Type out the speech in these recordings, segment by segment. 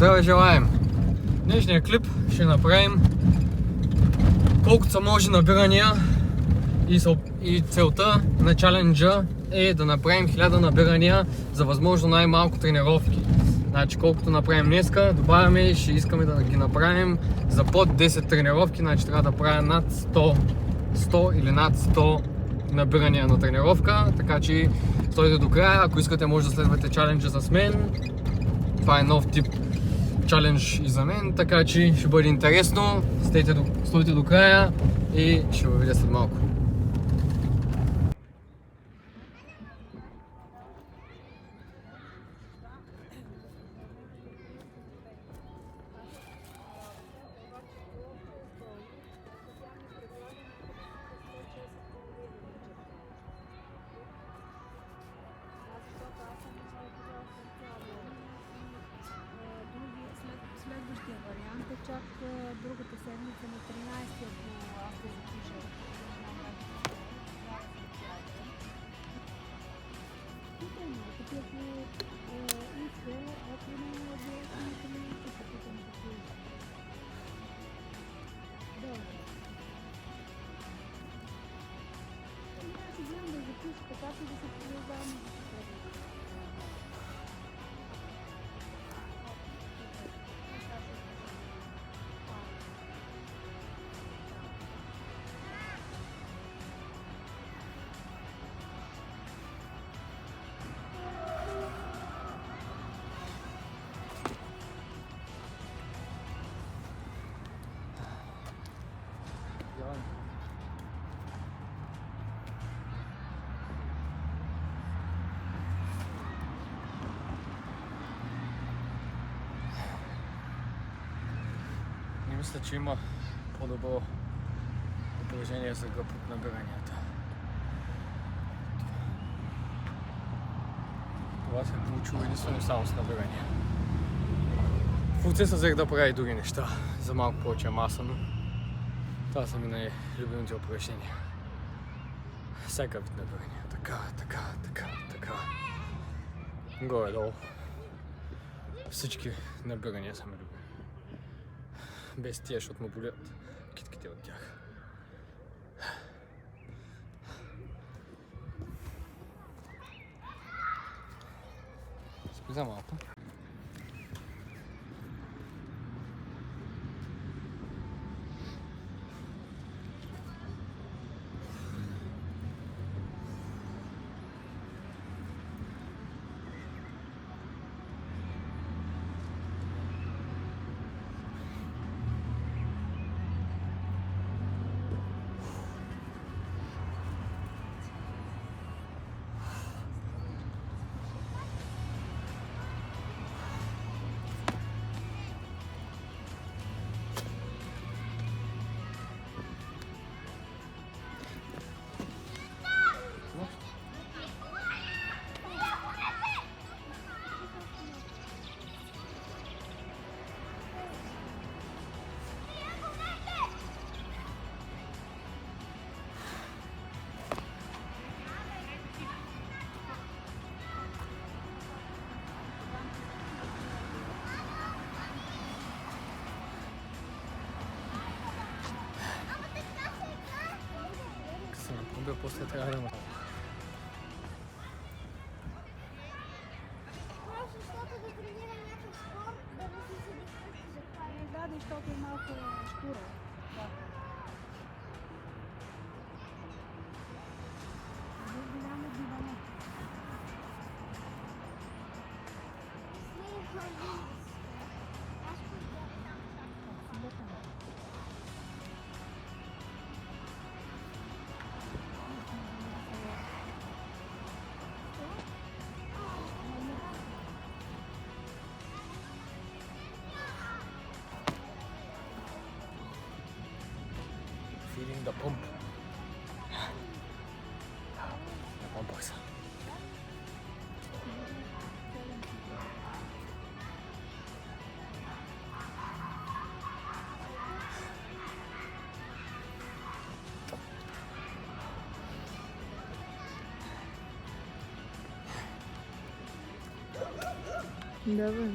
Здраве желаем! Днешния клип ще направим колкото са може набирания и целта на чаленджа е да направим 1000 набирания за възможно най-малко тренировки. Значи колкото направим днеска, добавяме и ще искаме да ги направим за под 10 тренировки, значи трябва да правя над 100 или над 100 набирания на тренировка, така че стойте до края, ако искате може да следвате чаленджа с мен. Това е нов тип чалендж и за мен, така че ще бъде интересно. Стойте до края и ще ви видя след малко. Следващия вариант е чак другата седмица на 13-ти, ако аз се запиша. Питам, като ако иска, ако не е обясните ми, ще се питам какви. Добре. Аз си гледам да запиша, така че да се продължаваме да се следва. Не мисля, че има по-добро упражнение за гъб от набиранията. Това се е получило единствено само с набирания. В процеса взех да правя и други неща за малко повече маса, но това са ми най-любимите упражнения. Всяка вид набирания. Така. Горе-долу. Всички набирания са ми любими. Без тия, защото му болят китките от тях. Спи за малко. После трябва да ме. Да, защото е малко шкура. Голямо диване. Feeling the pump. Напомпах се. Да, бе.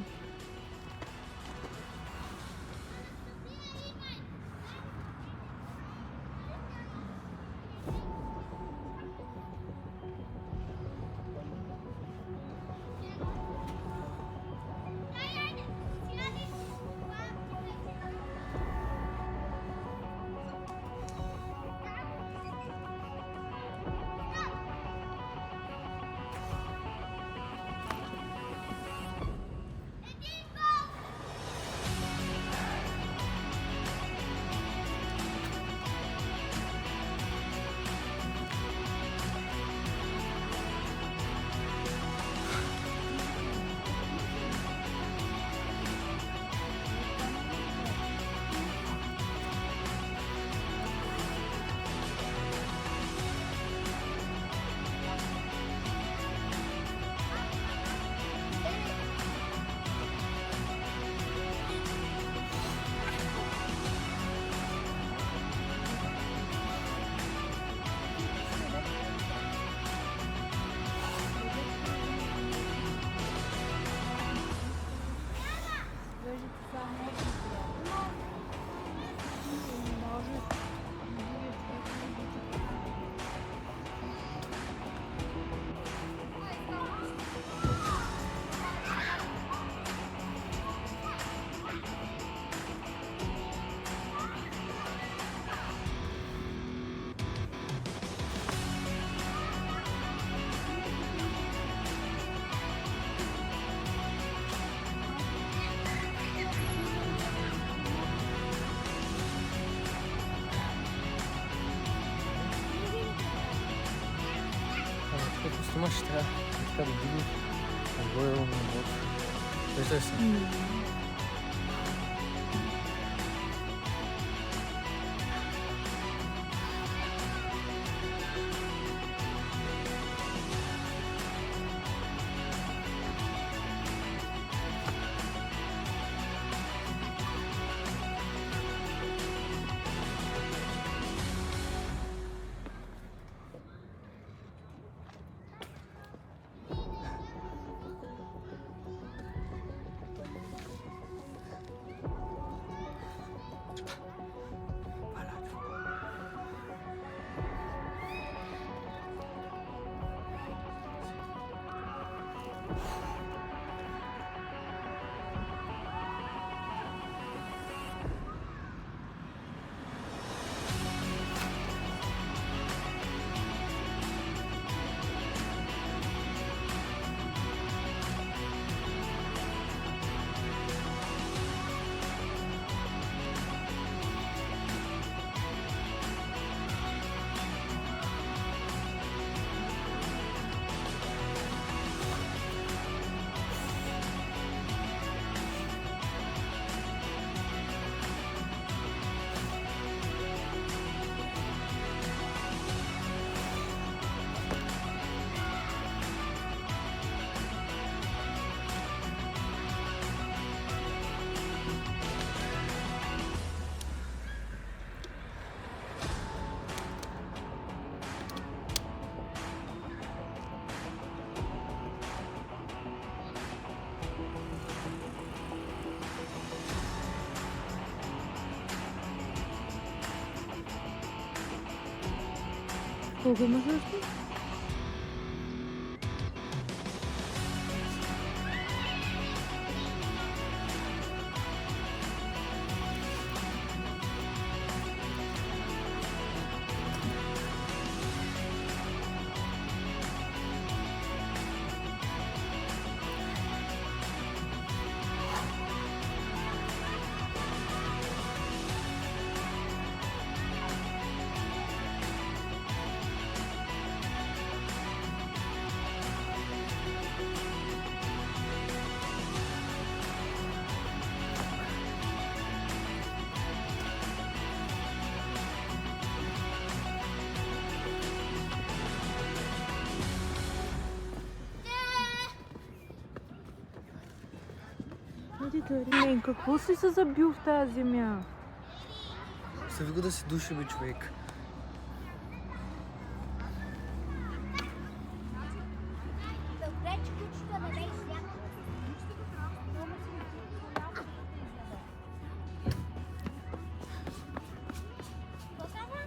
Ама ще трябва така да види отгоре на вот. Виждай се. Колко имаш още? Мен, какво си се забил в тази земя? Остави го да си души, бе, човек.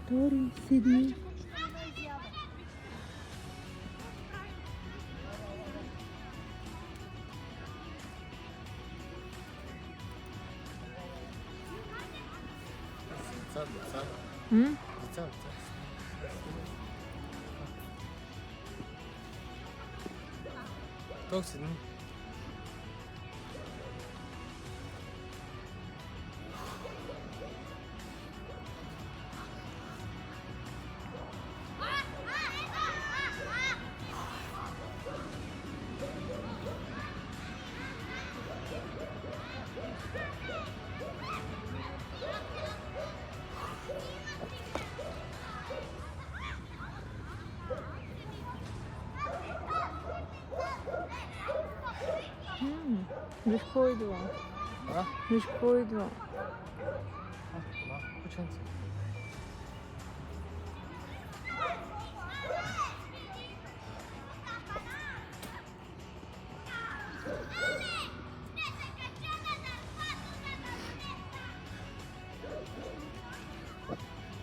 Тори, седи. Деца. Деца. Тук седни. Виж какво идва. А? Виж какво идва. Малко кученце.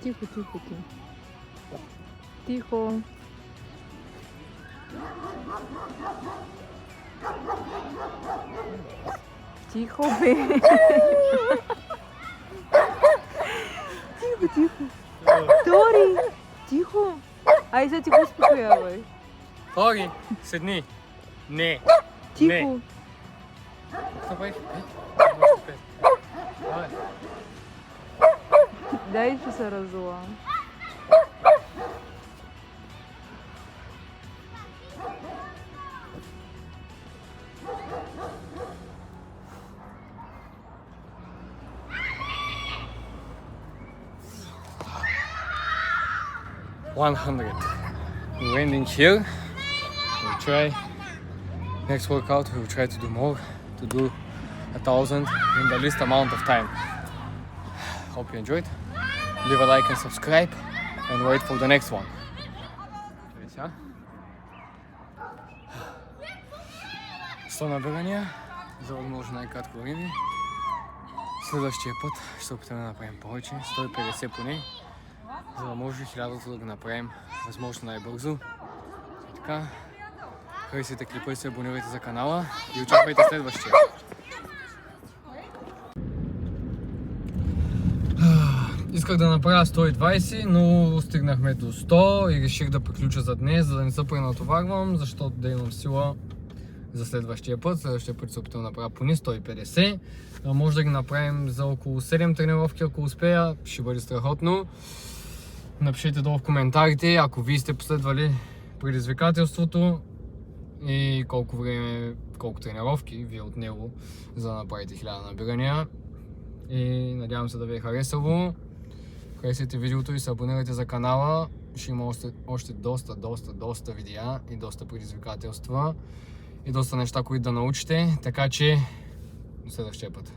Тихо, тихо, тихо. Тихо. Тихо, бе. Тихо, тихо. Тори, тихо. Ай, сега ти го успокоявай. Тори, седни. Не. Тихо. Направих 5. Давай. Дай, че се разула. 100. We're ending here. We'll try next workout. We'll try to do more, to do 1,000 in the least amount of time. Hope you enjoyed. Leave a like and subscribe, and wait for the next one. Сега. 100 набирания за възможно най-кратко време. Следващия път ще се опитаме да направим повече, 150 поне, за да може 1000 да го направим възможно най-бързо. Така, харесайте клипа и се абонирайте за канала и очаквайте следващия. Исках да направя 120, но стигнахме до 100 и реших да приключа за днес, за да не се пренатоварвам, защото да имам сила за следващия път. Следващия път се опитам да направя поне 150. Може да ги направим за около 7 тренировки, ако успея. Ще бъде страхотно. Напишете долу в коментарите, ако вие сте последвали предизвикателството и колко време, колко тренировки ви е отнело, за да направите 1000 набирания. И надявам се да ви е харесало. Харесайте видеото и се абонирайте за канала. Ще има още доста видеа и доста предизвикателства и доста неща, които да научите. Така че до следващия път.